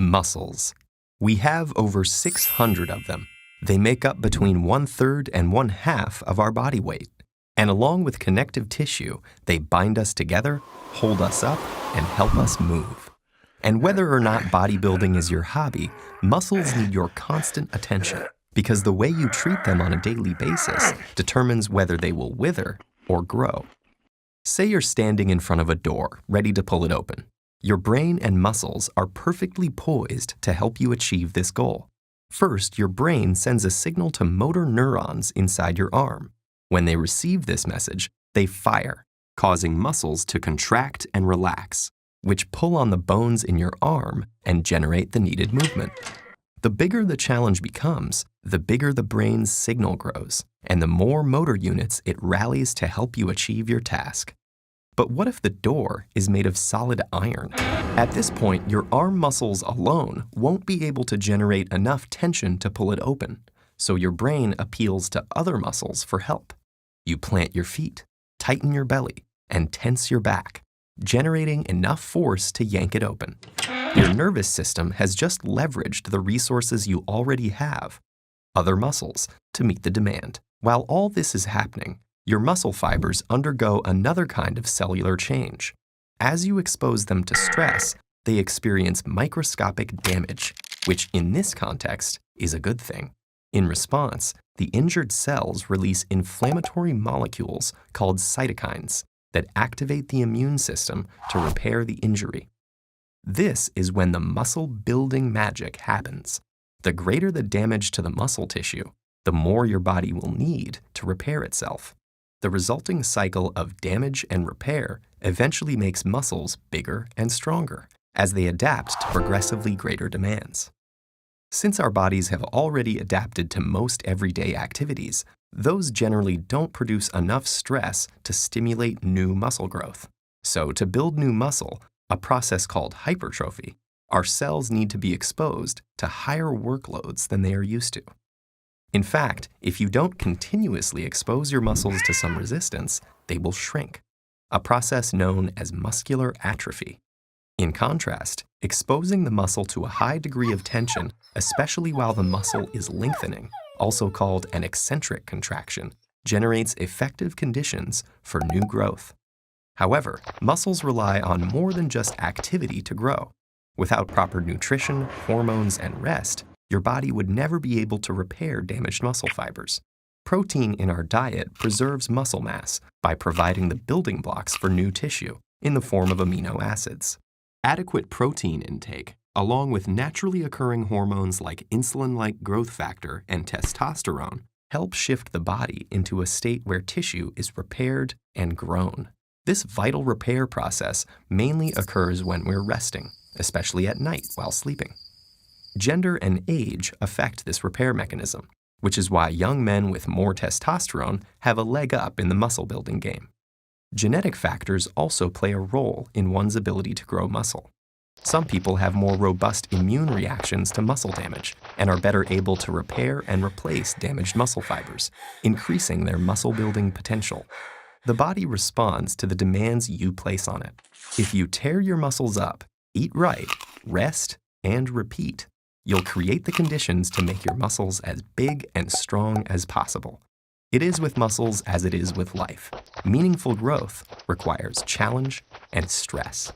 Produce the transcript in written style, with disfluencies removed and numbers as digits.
Muscles. We have over 600 of them. They make up between 1/3 and 1/2 of our body weight. And along with connective tissue, they bind us together, hold us up, and help us move. And whether or not bodybuilding is your hobby, muscles need your constant attention because the way you treat them on a daily basis determines whether they will wither or grow. Say you're standing in front of a door, ready to pull it open. Your brain and muscles are perfectly poised to help you achieve this goal. First, your brain sends a signal to motor neurons inside your arm. When they receive this message, they fire, causing muscles to contract and relax, which pull on the bones in your arm and generate the needed movement. The bigger the challenge becomes, the bigger the brain's signal grows, and the more motor units it rallies to help you achieve your task. But what if the door is made of solid iron? At this point, your arm muscles alone won't be able to generate enough tension to pull it open, so your brain appeals to other muscles for help. You plant your feet, tighten your belly, and tense your back, generating enough force to yank it open. Your nervous system has just leveraged the resources you already have, other muscles, to meet the demand. While all this is happening, your muscle fibers undergo another kind of cellular change. As you expose them to stress, they experience microscopic damage, which in this context is a good thing. In response, the injured cells release inflammatory molecules called cytokines that activate the immune system to repair the injury. This is when the muscle-building magic happens. The greater the damage to the muscle tissue, the more your body will need to repair itself. The resulting cycle of damage and repair eventually makes muscles bigger and stronger as they adapt to progressively greater demands. Since our bodies have already adapted to most everyday activities, those generally don't produce enough stress to stimulate new muscle growth. So to build new muscle, a process called hypertrophy, our cells need to be exposed to higher workloads than they are used to. In fact, if you don't continuously expose your muscles to some resistance, they will shrink, a process known as muscular atrophy. In contrast, exposing the muscle to a high degree of tension, especially while the muscle is lengthening, also called an eccentric contraction, generates effective conditions for new growth. However, muscles rely on more than just activity to grow. Without proper nutrition, hormones, and rest, your body would never be able to repair damaged muscle fibers. Protein in our diet preserves muscle mass by providing the building blocks for new tissue in the form of amino acids. Adequate protein intake, along with naturally occurring hormones like insulin-like growth factor and testosterone, help shift the body into a state where tissue is repaired and grown. This vital repair process mainly occurs when we're resting, especially at night while sleeping. Gender and age affect this repair mechanism, which is why young men with more testosterone have a leg up in the muscle-building game. Genetic factors also play a role in one's ability to grow muscle. Some people have more robust immune reactions to muscle damage and are better able to repair and replace damaged muscle fibers, increasing their muscle-building potential. The body responds to the demands you place on it. If you tear your muscles up, eat right, rest, and repeat, you'll create the conditions to make your muscles as big and strong as possible. It is with muscles as it is with life. Meaningful growth requires challenge and stress.